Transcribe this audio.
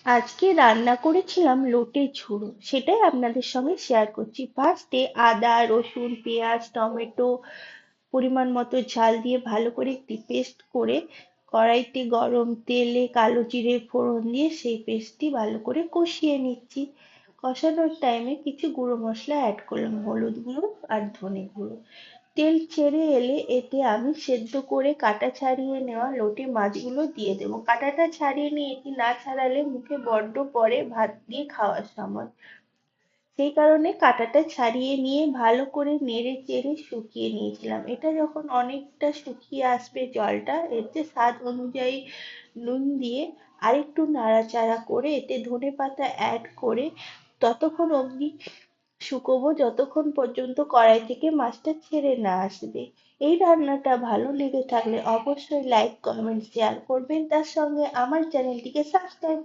আজকে রান্না করেছিলাম লোটে ঝুড়ো, সেটাই আপনাদের সঙ্গে শেয়ার করছি। ফার্স্টে আদা রসুন পেঁয়াজ টমেটো পরিমাণ মতো ঝাল দিয়ে ভালো করে একটি পেস্ট করে কড়াইতে গরম তেলে কালো জিরে ফোড়ন দিয়ে সেই পেস্টটি ভালো করে কষিয়ে নিচ্ছি। কষানোর টাইমে কিছু গুঁড়ো মশলা অ্যাড করলাম, হলুদ গুঁড়ো আর ধনে গুঁড়ো। তেল ছেড়ে এলে এতে আমি সেদ্ধ করে কাটা ছাড়িয়ে নেওয়া লোটে মাছগুলো দিয়ে দেবো। কাটাটা ছাড়িয়ে নিয়ে এটি না ছাড়ালে মুখে বড্ড পড়ে ভাত দিয়ে খাওয়ার সময়, সেই কারণে কাঁটাটা ছাড়িয়ে নিয়ে ভালো করে নেড়ে চেড়ে শুকিয়ে নিয়েছিলাম। এটা যখন অনেকটা শুকিয়ে আসবে জলটা, এতে স্বাদ অনুযায়ী নুন দিয়ে আরেকটু নাড়াচাড়া করে এতে ধনেপাতা অ্যাড করে ততক্ষণ অবধি শুকোবো যতক্ষণ পর্যন্ত কড়াই থেকে মাছটা ছেড়ে না আসবে। এই রান্নাটা ভালো লেগে থাকলে অবশ্যই লাইক কমেন্ট শেয়ার করবেন, তার সঙ্গে আমার চ্যানেলটিকে সাবস্ক্রাইব